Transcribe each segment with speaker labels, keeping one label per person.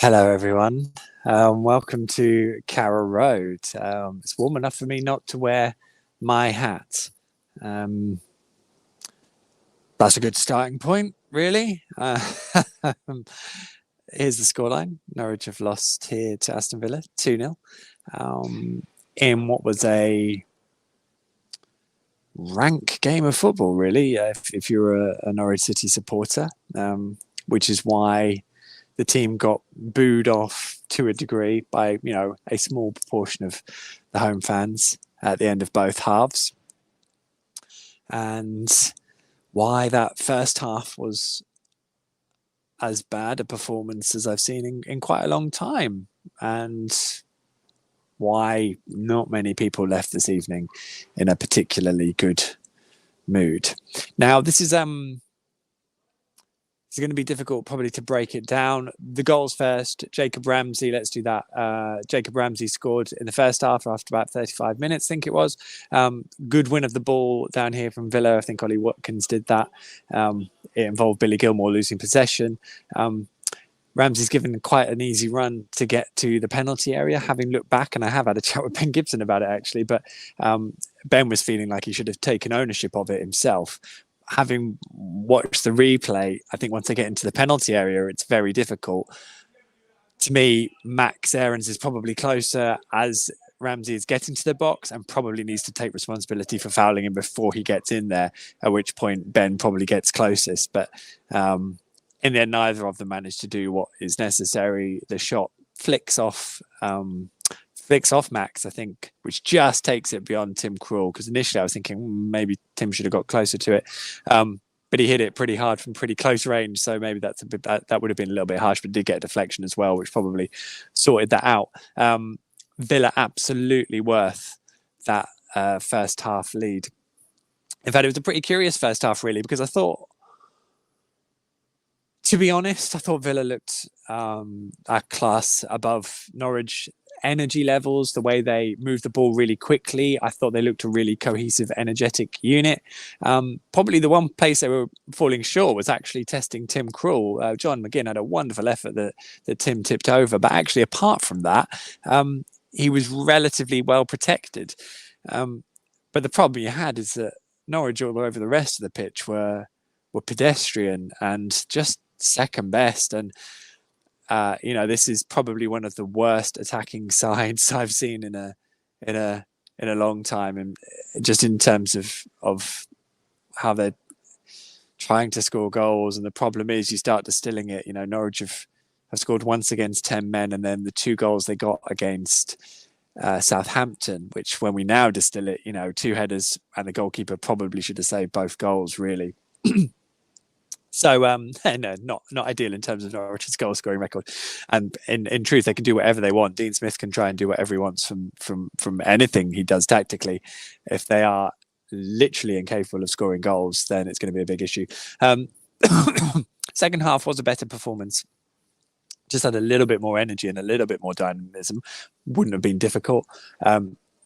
Speaker 1: Hello, everyone. Welcome to Carrow Road. It's warm enough for me not to wear my hat. That's a good starting point, really. Here's the scoreline. Norwich have lost here to Aston Villa, 2-0. In what was a rank game of football, really, if you're a Norwich City supporter, which is why the team got booed off to a degree by, a small proportion of the home fans at the end of both halves. And why that first half was as bad a performance as I've seen in quite a long time. And why not many people left this evening in a particularly good mood. Now, this is it's going to be difficult probably to break it down. The goals first, Jacob Ramsey, let's do that. Jacob Ramsey scored in the first half after about 35 minutes, I think it was. Good win of the ball down here from Villa. I think Ollie Watkins did that. It involved Billy Gilmour losing possession. Ramsey's given quite an easy run to get to the penalty area, having looked back, and I have had a chat with Ben Gibson about it, actually, but Ben was feeling like he should have taken ownership of it himself. Having watched the replay, I think once they get into the penalty area, it's very difficult. To me, Max Aarons is probably closer as Ramsey is getting to the box and probably needs to take responsibility for fouling him before he gets in there, at which point Ben probably gets closest. But in the end, neither of them managed to do what is necessary. The shot flicks off Max, I think, which just takes it beyond Tim Krul, because initially I was thinking maybe Tim should have got closer to it, but he hit it pretty hard from pretty close range, so maybe that's a bit that would have been a little bit harsh, but did get a deflection as well, which probably sorted that out. Villa absolutely worth that first half lead. In fact, it was a pretty curious first half, really, because I thought, to be honest, I thought Villa looked a class above Norwich. Energy levels, the way they moved the ball really quickly, I thought they looked a really cohesive, energetic unit. Probably the one place they were falling short was actually testing Tim Krul. John McGinn had a wonderful effort that Tim tipped over, but actually apart from that, he was relatively well protected. But the problem you had is that Norwich all over the rest of the pitch were pedestrian and just second best. And this is probably one of the worst attacking sides I've seen in a long time, and just in terms of how they're trying to score goals. And the problem is, you start distilling it. Norwich have scored once against 10 men, and then the 2 goals they got against Southampton, which, when we now distill it, 2 headers, and the goalkeeper probably should have saved both goals, really. So, no, not ideal in terms of Norwich's goal scoring record. And in truth, they can do whatever they want. Dean Smith can try and do whatever he wants from anything he does tactically. If they are literally incapable of scoring goals, then it's going to be a big issue. Second half was a better performance. Just had a little bit more energy and a little bit more dynamism. Wouldn't have been difficult.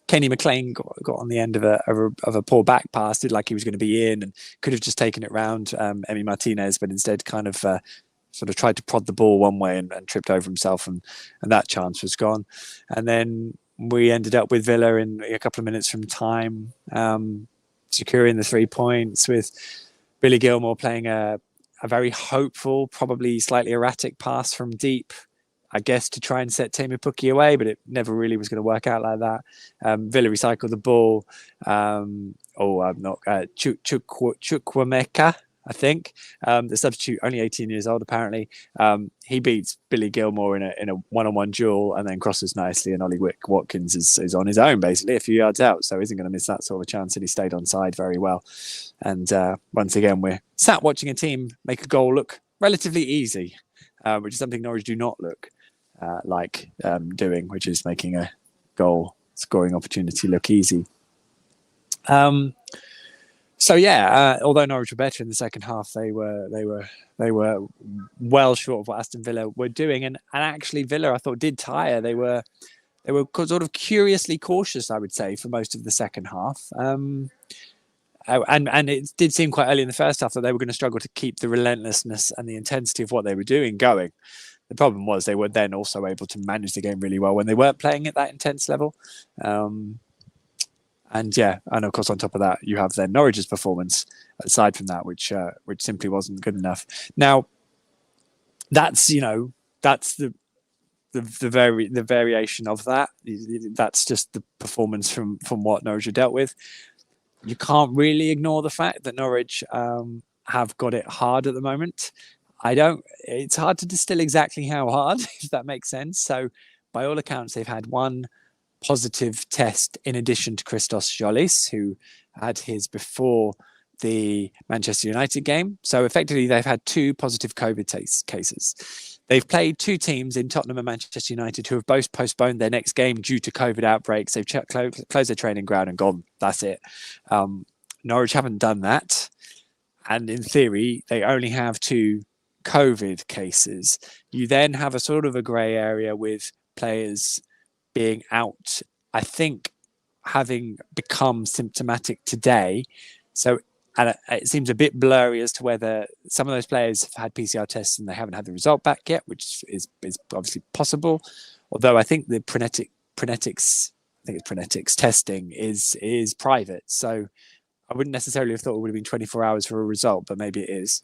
Speaker 1: Kenny McLean got on the end of a poor back pass, did like he was going to be in, and could have just taken it round Emi Martinez, but instead kind of sort of tried to prod the ball one way and tripped over himself, and that chance was gone. And then we ended up with Villa in a couple of minutes from time, securing the 3 points, with Billy Gilmour playing a very hopeful, probably slightly erratic pass from deep, I guess, to try and set Teemu Pukki away, but it never really was going to work out like that. Villa recycled the ball. Chukwuemeka, I think, the substitute, only 18 years old apparently. He beats Billy Gilmour in a one-on-one duel, and then crosses nicely. And Ollie Watkins is on his own, basically, a few yards out, so isn't going to miss that sort of a chance. And he stayed on side very well. And once again, we're sat watching a team make a goal look relatively easy, which is something Norwich do not look like doing, which is making a goal scoring opportunity look easy. So yeah, although Norwich were better in the second half, they were well short of what Aston Villa were doing, and actually Villa, I thought, did tire. They were sort of curiously cautious, I would say, for most of the second half. And it did seem quite early in the first half that they were going to struggle to keep the relentlessness and the intensity of what they were doing going. The problem was they were then also able to manage the game really well when they weren't playing at that intense level. And of course on top of that, you have then Norwich's performance aside from that, which simply wasn't good enough. Now, that's the variation of that. That's just the performance from what Norwich have dealt with. You can't really ignore the fact that Norwich have got it hard at the moment. It's hard to distill exactly how hard, if that makes sense. So by all accounts, they've had one positive test in addition to Christos Jolis, who had his before the Manchester United game. So effectively, they've had 2 positive COVID cases. They've played 2 teams in Tottenham and Manchester United who have both postponed their next game due to COVID outbreaks. They've closed their training ground and gone. That's it. Norwich haven't done that. And in theory, they only have 2 COVID cases. You then have a sort of a grey area with players being out, I think, having become symptomatic today. So and it seems a bit blurry as to whether some of those players have had PCR tests and they haven't had the result back yet, which is obviously possible. Although I think the Prenetics testing is private. So I wouldn't necessarily have thought it would have been 24 hours for a result, but maybe it is.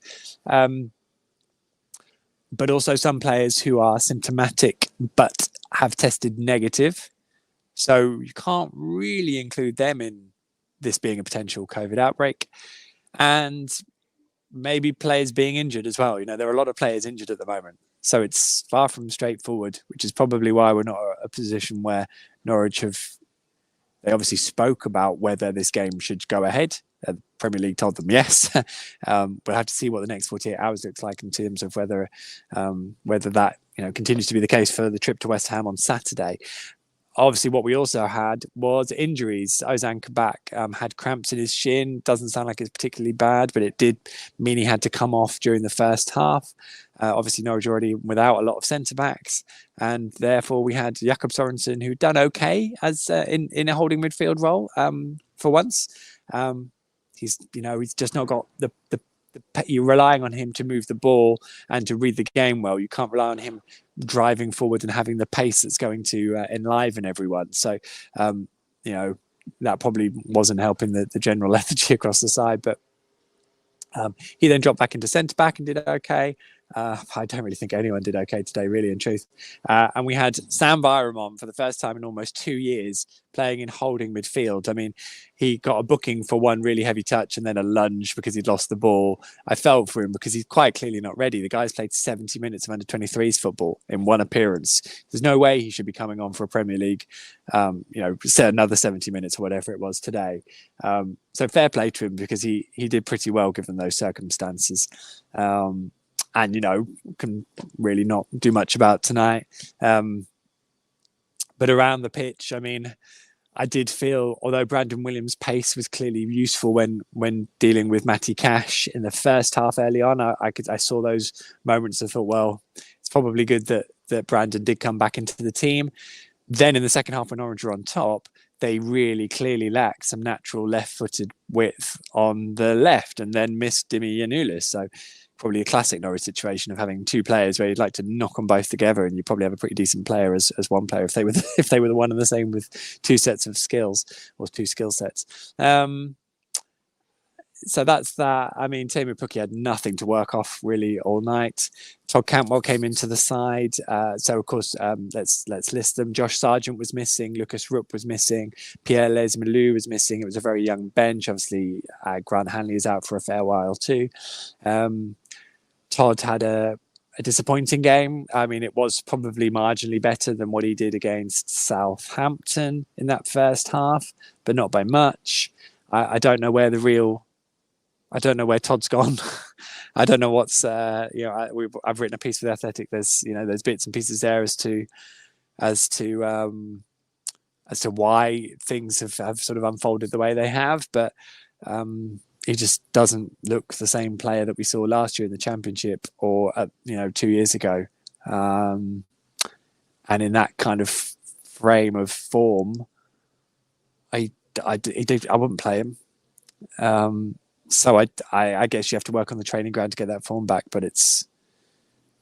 Speaker 1: But also some players who are symptomatic but have tested negative. So you can't really include them in this being a potential COVID outbreak. And maybe players being injured as well. There are a lot of players injured at the moment. So it's far from straightforward, which is probably why we're not at a position where Norwich they obviously spoke about whether this game should go ahead. The Premier League told them yes. We'll have to see what the next 48 hours looks like in terms of whether that continues to be the case for the trip to West Ham on Saturday. Obviously, what we also had was injuries. Ozan Kabak had cramps in his shin. Doesn't sound like it's particularly bad, but it did mean he had to come off during the first half. Obviously, Norwich already without a lot of centre-backs. And therefore, we had Jakob Sorensen, who'd done okay as in a holding midfield role for once. He's just not got you're relying on him to move the ball and to read the game well. You can't rely on him driving forward and having the pace that's going to enliven everyone. So, that probably wasn't helping the general lethargy across the side. But he then dropped back into centre-back and did okay. I don't really think anyone did okay today, really, in truth. And we had Sam Byram for the first time in almost 2 years playing in holding midfield. I mean, he got a booking for one really heavy touch and then a lunge because he'd lost the ball. I felt for him because he's quite clearly not ready. The guy's played 70 minutes of under-23s football in one appearance. There's no way he should be coming on for a Premier League, another 70 minutes or whatever it was today. So fair play to him because he did pretty well given those circumstances. And, can really not do much about tonight. But around the pitch, I mean, I did feel, although Brandon Williams' pace was clearly useful when dealing with Matty Cash in the first half early on, I saw those moments and thought, well, it's probably good that Brandon did come back into the team. Then in the second half when Orange were on top, they really clearly lacked some natural left-footed width on the left and then missed Dimi Yanulis. So probably a classic Norwich situation of having 2 players where you'd like to knock them both together, and you probably have a pretty decent player as one player if they were the one and the same with 2 sets of skills or 2 skill sets. So that's that. I mean, Teemu Pukki had nothing to work off really all night. Todd Cantwell came into the side. So, of course, let's list them. Josh Sargent was missing. Lucas Rupp was missing. Pierre Lesmelou was missing. It was a very young bench. Obviously, Grant Hanley is out for a fair while too. Todd had a disappointing game. I mean, it was probably marginally better than what he did against Southampton in that first half, but not by much. I don't know where I don't know where Todd's gone. I don't know what's I've written a piece for The Athletic. There's bits and pieces there as to why things have sort of unfolded the way they have, but he just doesn't look the same player that we saw last year in the Championship or 2 years ago. And in that kind of frame of form, I wouldn't play him. So I guess you have to work on the training ground to get that form back, but it's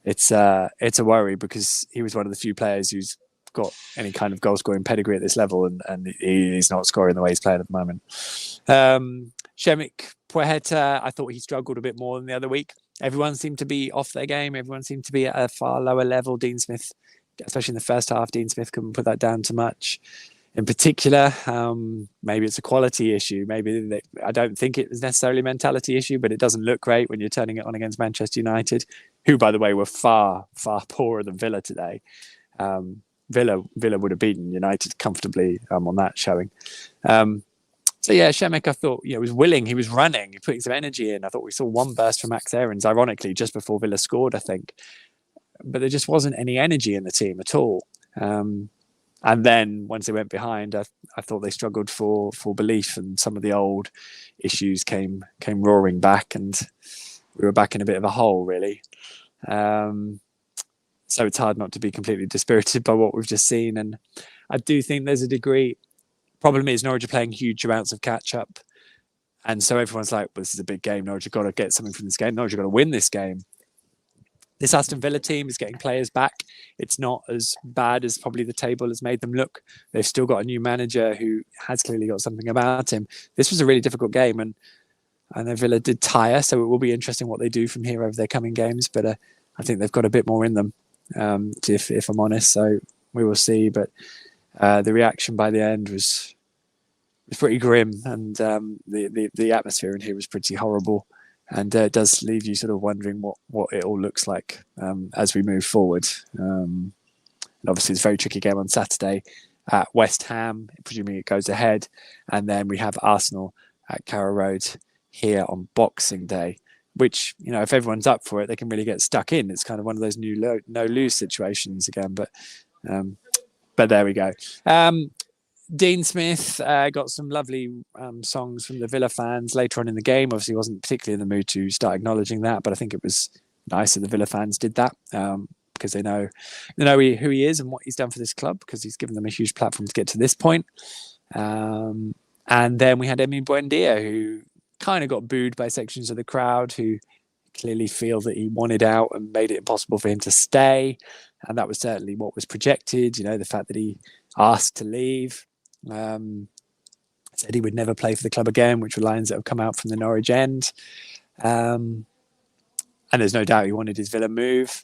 Speaker 1: it's a worry because he was one of the few players who's got any kind of goal scoring pedigree at this level, and he's not scoring the way he's playing at the moment. Shemik Pueheta, I thought he struggled a bit more than the other week. Everyone seemed to be off their game. Everyone seemed to be at a far lower level. Dean Smith, especially in the first half, Dean Smith couldn't put that down to much. In particular, maybe it's a quality issue. Maybe I don't think it was necessarily a mentality issue, but it doesn't look great when you're turning it on against Manchester United, who, by the way, were far, far poorer than Villa today. Villa would have beaten United comfortably on that showing. So yeah, Shemek, I thought, was willing. He was running. He putting some energy in. I thought we saw one burst from Max Aarons, ironically, just before Villa scored, I think. But there just wasn't any energy in the team at all. And then once they went behind, I thought they struggled for belief, and some of the old issues came roaring back, and we were back in a bit of a hole, really. So it's hard not to be completely dispirited by what we've just seen. And I do think there's a degree. Problem is Norwich are playing huge amounts of catch up. And so everyone's like, well, this is a big game. Norwich have got to get something from this game. Norwich have got to win this game. This Aston Villa team is getting players back. It's not as bad as probably the table has made them look. They've still got a new manager who has clearly got something about him. This was a really difficult game, and I know Villa did tire, so it will be interesting what they do from here over their coming games. But I think they've got a bit more in them, if I'm honest. So we will see. But the reaction by the end was pretty grim, and the atmosphere in here was pretty horrible. And it does leave you sort of wondering what it all looks like as we move forward. And obviously, it's a very tricky game on Saturday at West Ham, presuming it goes ahead. And then we have Arsenal at Carrow Road here on Boxing Day, which, if everyone's up for it, they can really get stuck in. It's kind of one of those new no-lose situations again. But there we go. Dean Smith got some lovely songs from the Villa fans later on in the game. Obviously, he wasn't particularly in the mood to start acknowledging that, but I think it was nice that the Villa fans did that because they know who he is and what he's done for this club, because he's given them a huge platform to get to this point. And then we had Emi Buendia, who kind of got booed by sections of the crowd who clearly feel that he wanted out and made it impossible for him to stay. And that was certainly what was projected, the fact that he asked to leave. Said he would never play for the club again, which were lines that have come out from the Norwich end. And there's no doubt he wanted his Villa move.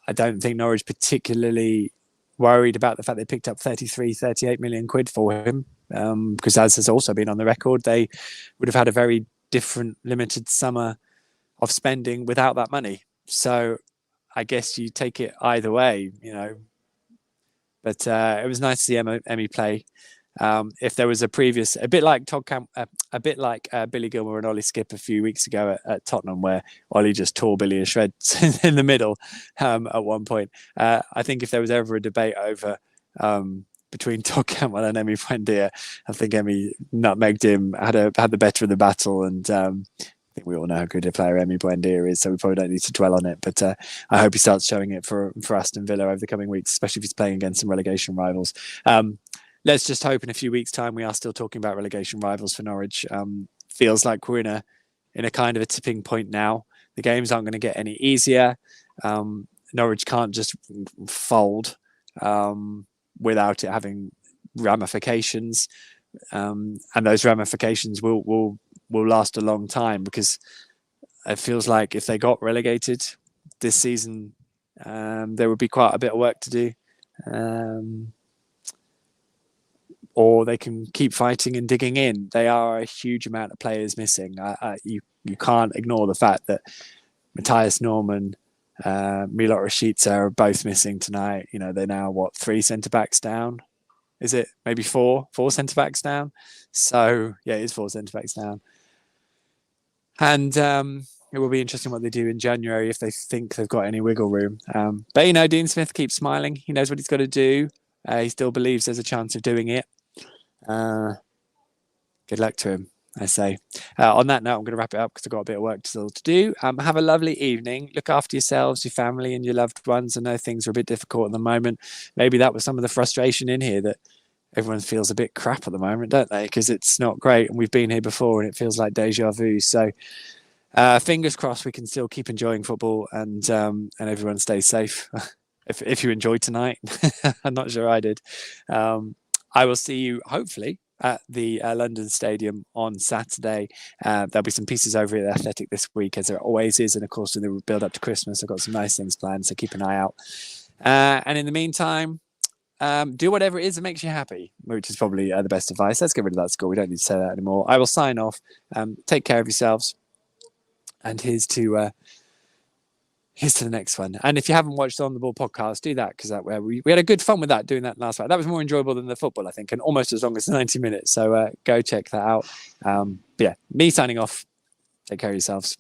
Speaker 1: I don't think Norwich particularly worried about the fact they picked up 38 million quid for him, because as has also been on the record, they would have had a very different limited summer of spending without that money. So I guess you take it either way, But it was nice to see Emi play. If there was a bit like Billy Gilmour and Ollie Skip a few weeks ago at Tottenham, where Ollie just tore Billy to shreds in the middle at one point. I think if there was ever a debate over between Todd Cantwell and Emi Buendia, I think Emi nutmegged him, had the better of the battle, and I think we all know how good a player Emi Buendia is, so we probably don't need to dwell on it. But I hope he starts showing it for Aston Villa over the coming weeks, especially if he's playing against some relegation rivals. Let's just hope in a few weeks' time we are still talking about relegation rivals for Norwich. Feels like we're in a kind of a tipping point now. The games aren't going to get any easier. Norwich can't just fold without it having ramifications, and those ramifications will last a long time, because it feels like if they got relegated this season, there would be quite a bit of work to do. Or they can keep fighting and digging in. They are a huge amount of players missing. You can't ignore the fact that Matthias Norman, Milot Rashica are both missing tonight. They're now, 3 centre-backs down? Is it maybe 4 centre-backs down? So, yeah, it is 4 centre-backs down. And it will be interesting what they do in January if they think they've got any wiggle room. But, Dean Smith keeps smiling. He knows what he's got to do. He still believes there's a chance of doing it. Good luck to him, I say. On that note, I'm going to wrap it up because I've got a bit of work still to do. Have a lovely evening. Look after yourselves, your family and your loved ones. I know things are a bit difficult at the moment. Maybe that was some of the frustration in here, that everyone feels a bit crap at the moment, don't they? Because it's not great, and we've been here before and it feels like deja vu. So Fingers crossed we can still keep enjoying football and everyone stays safe. If you enjoyed tonight, I'm not sure I did. I will see you hopefully at the London Stadium on Saturday. There'll be some pieces over at the Athletic this week, as there always is, and of course in the build up to Christmas, I've got some nice things planned, so keep an eye out. And in the meantime, do whatever it is that makes you happy, which is probably the best advice. Let's get rid of that score. We don't need to say that anymore. I will sign off. Take care of yourselves. And here's to the next one. And if you haven't watched On the Ball podcast, do that, because we had a good fun with that, doing that last night. That was more enjoyable than the football, I think, and almost as long as 90 minutes. So go check that out. But yeah, me signing off. Take care of yourselves.